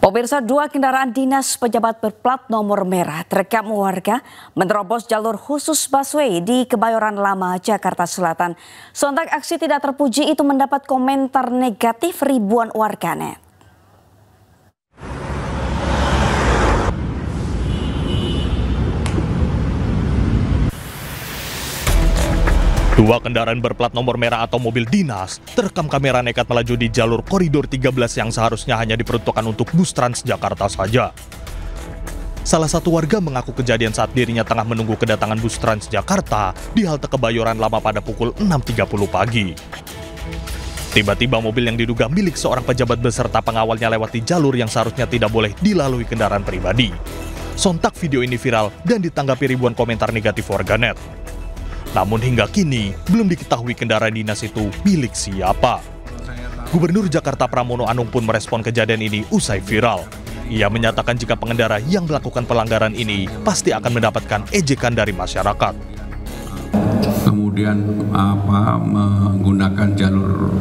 Pemirsa, dua kendaraan dinas pejabat berplat nomor merah terekam warga menerobos jalur khusus busway di Kebayoran Lama, Jakarta Selatan. Sontak aksi tidak terpuji itu mendapat komentar negatif ribuan warganet. Dua kendaraan berplat nomor merah atau mobil dinas terekam kamera nekat melaju di jalur koridor 13 yang seharusnya hanya diperuntukkan untuk bus Transjakarta saja. Salah satu warga mengaku kejadian saat dirinya tengah menunggu kedatangan bus Transjakarta di halte Kebayoran Lama pada pukul 6.30 pagi. Tiba-tiba mobil yang diduga milik seorang pejabat beserta pengawalnya lewati jalur yang seharusnya tidak boleh dilalui kendaraan pribadi. Sontak video ini viral dan ditanggapi ribuan komentar negatif warganet. Namun hingga kini belum diketahui kendaraan dinas itu milik siapa. Gubernur Jakarta Pramono Anung pun merespon kejadian ini usai viral. Ia menyatakan jika pengendara yang melakukan pelanggaran ini pasti akan mendapatkan ejekan dari masyarakat. Kemudian menggunakan jalur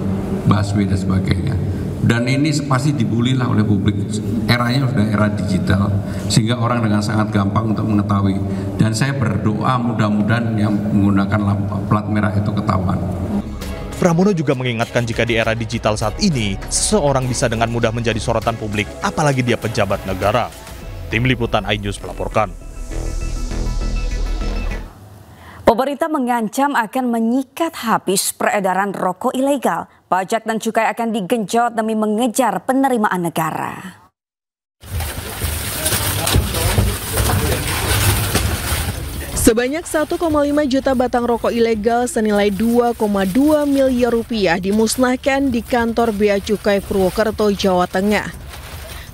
busway dan sebagainya. Dan ini pasti dibully lah oleh publik. Eranya sudah era digital, sehingga orang dengan sangat gampang untuk mengetahui. Dan saya berdoa mudah-mudahan yang menggunakan plat merah itu ketahuan. Pramono juga mengingatkan jika di era digital saat ini, seseorang bisa dengan mudah menjadi sorotan publik, apalagi dia pejabat negara. Tim Liputan iNews melaporkan. Pemerintah mengancam akan menyikat habis peredaran rokok ilegal. Pajak dan cukai akan digenjot demi mengejar penerimaan negara. Sebanyak 1,5 juta batang rokok ilegal senilai 2,2 miliar rupiah dimusnahkan di kantor Bea Cukai Purwokerto, Jawa Tengah.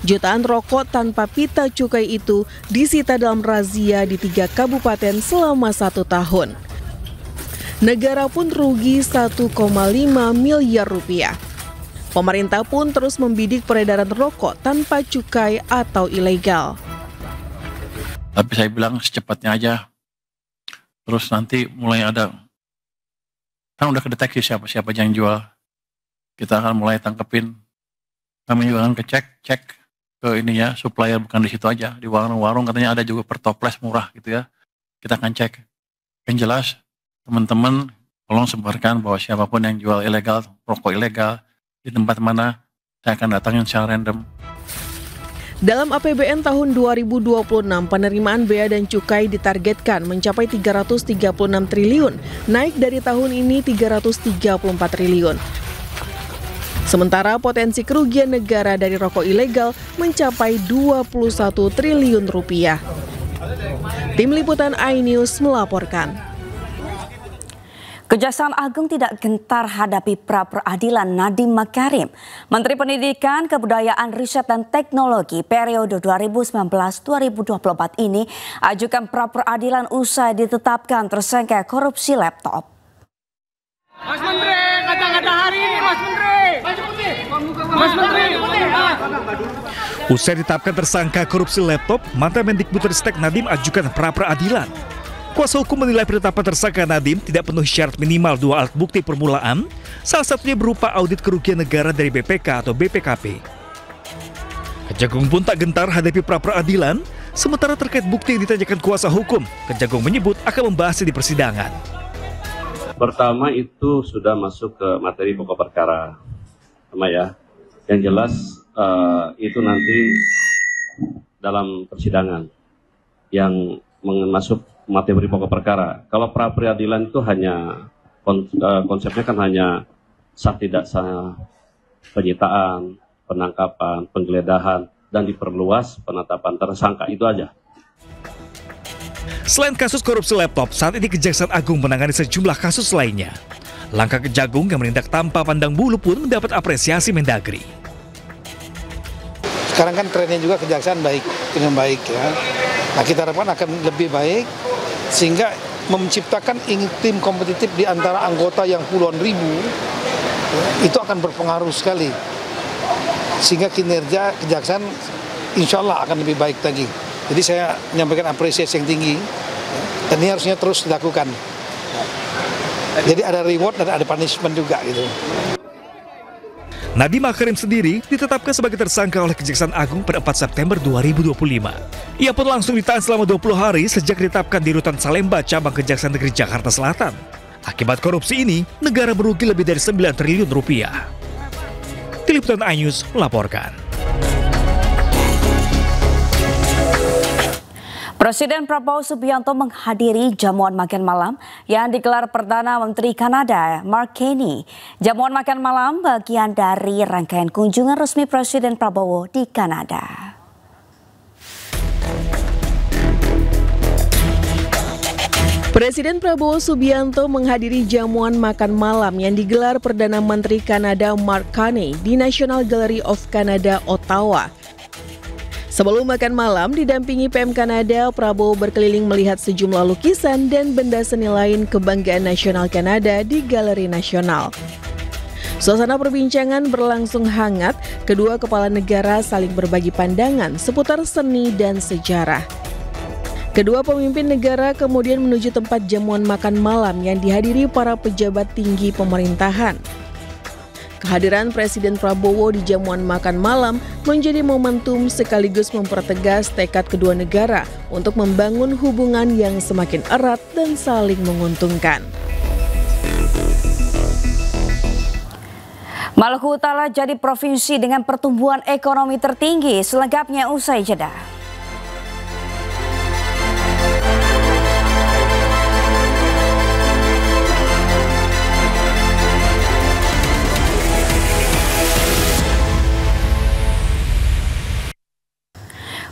Jutaan rokok tanpa pita cukai itu disita dalam razia di 3 kabupaten selama 1 tahun. Negara pun rugi 1,5 miliar rupiah. Pemerintah pun terus membidik peredaran rokok tanpa cukai atau ilegal. Tapi saya bilang secepatnya aja. Terus nanti mulai ada, kan udah kedeteksi siapa-siapa yang jual. Kita akan mulai tangkepin. Kami juga akan cek ke ini ya, supplier bukan di situ aja. Di warung-warung katanya ada juga per toples murah gitu ya. Kita akan cek. Yang jelas, teman-teman tolong sebarkan bahwa siapapun yang jual ilegal, rokok ilegal, di tempat mana, saya akan datangin secara random. Dalam APBN tahun 2026, penerimaan bea dan cukai ditargetkan mencapai 336 triliun, naik dari tahun ini 334 triliun. Sementara potensi kerugian negara dari rokok ilegal mencapai 21 triliun rupiah. Tim Liputan iNews melaporkan. Kejaksaan Agung tidak gentar hadapi pra-peradilan Nadiem Makarim. Menteri Pendidikan, Kebudayaan, Riset dan Teknologi periode 2019-2024 ini ajukan pra-peradilan usai ditetapkan tersangka korupsi laptop. Mas Menteri, kata-kata hari ini Mas Menteri. Mas Menteri. Usai ditetapkan tersangka korupsi laptop, mantan Mendikbudristek Nadiem ajukan pra-peradilan. Kuasa hukum menilai penetapan tersangka Nadiem tidak penuhi syarat minimal 2 alat bukti permulaan, salah satunya berupa audit kerugian negara dari BPK atau BPKP. Kejagung pun tak gentar hadapi pra-peradilan, sementara terkait bukti yang ditanyakan kuasa hukum, Kejagung menyebut akan membahasnya di persidangan. Pertama itu sudah masuk ke materi pokok perkara, sama ya. Yang jelas itu nanti dalam persidangan yang masuk materi pokok perkara. Kalau pra peradilan itu hanya konsepnya kan hanya sah tidak sah penyitaan, penangkapan, penggeledahan, dan diperluas penetapan tersangka, itu aja. Selain kasus korupsi laptop, saat ini Kejaksaan Agung menangani sejumlah kasus lainnya. Langkah Kejagung yang menindak tanpa pandang bulu pun mendapat apresiasi Mendagri. Sekarang kan trennya juga Kejaksaan dengan baik ya. Nah, kita harapkan akan lebih baik sehingga menciptakan iklim kompetitif di antara anggota yang puluhan ribu, itu akan berpengaruh sekali. Sehingga kinerja Kejaksaan insya Allah akan lebih baik lagi. Jadi saya menyampaikan apresiasi yang tinggi dan ini harusnya terus dilakukan. Jadi ada reward dan ada punishment juga gitu. Nadiem Makarim sendiri ditetapkan sebagai tersangka oleh Kejaksaan Agung pada 4 September 2025. Ia pun langsung ditahan selama 20 hari sejak ditetapkan di Rutan Salemba, Cabang Kejaksaan Negeri Jakarta Selatan. Akibat korupsi ini, negara merugi lebih dari 9 triliun rupiah. Tim Liputan iNews melaporkan. Presiden Prabowo Subianto menghadiri jamuan makan malam yang digelar Perdana Menteri Kanada Mark Carney. Jamuan makan malam bagian dari rangkaian kunjungan resmi Presiden Prabowo di Kanada. Presiden Prabowo Subianto menghadiri jamuan makan malam yang digelar Perdana Menteri Kanada Mark Carney di National Gallery of Canada, Ottawa. Sebelum makan malam, didampingi PM Kanada, Prabowo berkeliling melihat sejumlah lukisan dan benda seni lain kebanggaan nasional Kanada di Galeri Nasional. Suasana perbincangan berlangsung hangat, kedua kepala negara saling berbagi pandangan seputar seni dan sejarah. Kedua pemimpin negara kemudian menuju tempat jamuan makan malam yang dihadiri para pejabat tinggi pemerintahan. Kehadiran Presiden Prabowo di jamuan makan malam menjadi momentum sekaligus mempertegas tekad kedua negara untuk membangun hubungan yang semakin erat dan saling menguntungkan. Maluku Utara jadi provinsi dengan pertumbuhan ekonomi tertinggi. Selengkapnya usai jeda.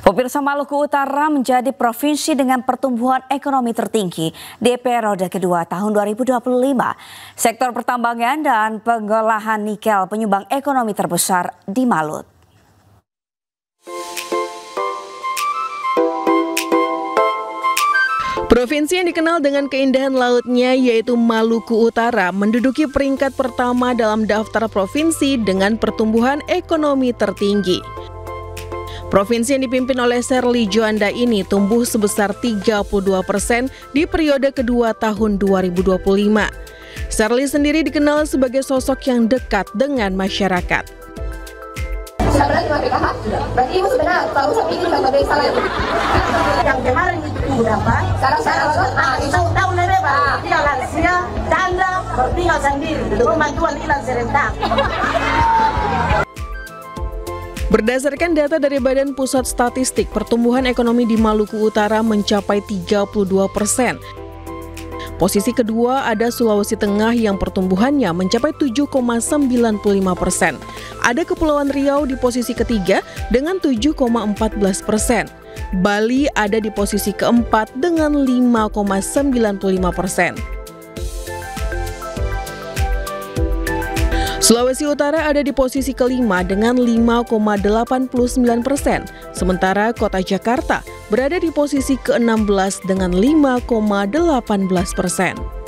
Pemirsa, Maluku Utara menjadi provinsi dengan pertumbuhan ekonomi tertinggi di periode kedua tahun 2025. Sektor pertambangan dan pengolahan nikel penyumbang ekonomi terbesar di Malut. Provinsi yang dikenal dengan keindahan lautnya yaitu Maluku Utara menduduki peringkat pertama dalam daftar provinsi dengan pertumbuhan ekonomi tertinggi. Provinsi yang dipimpin oleh Sherly Juanda ini tumbuh sebesar 32% di periode kedua tahun 2025. Sherly sendiri dikenal sebagai sosok yang dekat dengan masyarakat. Berarti ibu sebenarnya tahu ini sebagai salah yang kemarin itu berapa? Sekarang itu tahun ini Pak, dia lansia, janda, bertinggal sendiri, itu bantuan hilang serentak. Berdasarkan data dari Badan Pusat Statistik, pertumbuhan ekonomi di Maluku Utara mencapai 32%. Posisi kedua ada Sulawesi Tengah yang pertumbuhannya mencapai 7,95%. Ada Kepulauan Riau di posisi ketiga dengan 7,14%. Bali ada di posisi keempat dengan 5,95%. Sulawesi Utara ada di posisi kelima dengan 5,89%, sementara kota Jakarta berada di posisi ke-16 dengan 5,18%.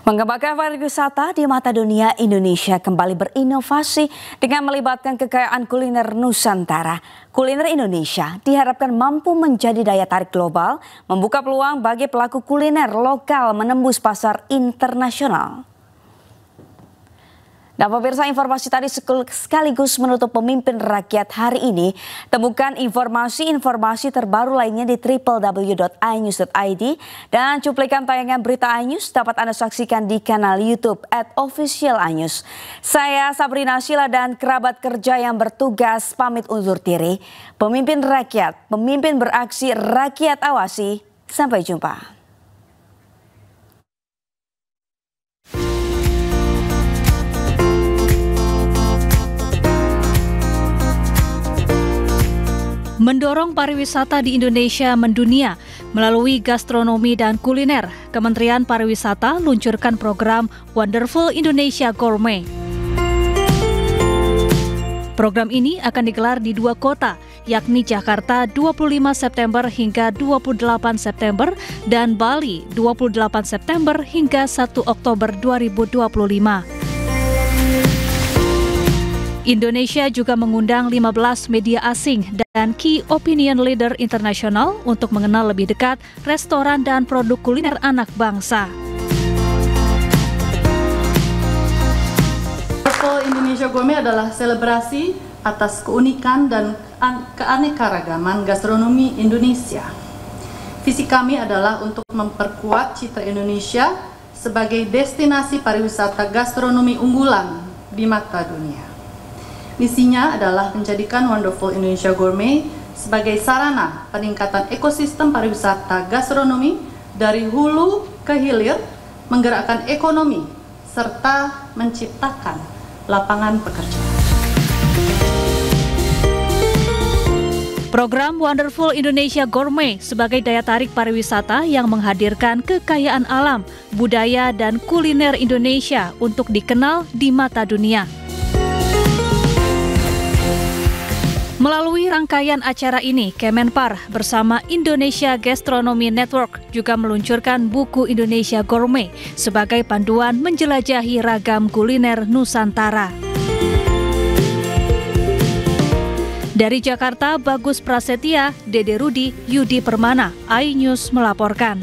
Mengembangkan pariwisata di mata dunia, Indonesia kembali berinovasi dengan melibatkan kekayaan kuliner Nusantara. Kuliner Indonesia diharapkan mampu menjadi daya tarik global, membuka peluang bagi pelaku kuliner lokal menembus pasar internasional. Nah pemirsa, informasi tadi sekaligus menutup Pemimpin Rakyat hari ini. Temukan informasi-informasi terbaru lainnya di www.inews.id dan cuplikan tayangan berita iNews dapat Anda saksikan di kanal YouTube @officialinews. Saya Sabrina Sila dan kerabat kerja yang bertugas pamit undur diri. Pemimpin Rakyat, pemimpin beraksi, rakyat awasi. Sampai jumpa. Mendorong pariwisata di Indonesia mendunia melalui gastronomi dan kuliner, Kementerian Pariwisata luncurkan program Wonderful Indonesia Gourmet. Program ini akan digelar di 2 kota, yakni Jakarta 25 September hingga 28 September dan Bali 28 September hingga 1 Oktober 2025. Indonesia juga mengundang 15 media asing dan key opinion leader internasional untuk mengenal lebih dekat restoran dan produk kuliner anak bangsa. Indonesia Gourmet adalah selebrasi atas keunikan dan keanekaragaman gastronomi Indonesia. Visi kami adalah untuk memperkuat citra Indonesia sebagai destinasi pariwisata gastronomi unggulan di mata dunia. Misinya adalah menjadikan Wonderful Indonesia Gourmet sebagai sarana peningkatan ekosistem pariwisata gastronomi dari hulu ke hilir, menggerakkan ekonomi, serta menciptakan lapangan pekerjaan. Program Wonderful Indonesia Gourmet sebagai daya tarik pariwisata yang menghadirkan kekayaan alam, budaya, dan kuliner Indonesia untuk dikenal di mata dunia. Melalui rangkaian acara ini, Kemenpar bersama Indonesia Gastronomy Network juga meluncurkan buku Indonesia Gourmet sebagai panduan menjelajahi ragam kuliner Nusantara. Dari Jakarta, Bagus Prasetya, Dede Rudi, Yudi Permana, iNews melaporkan.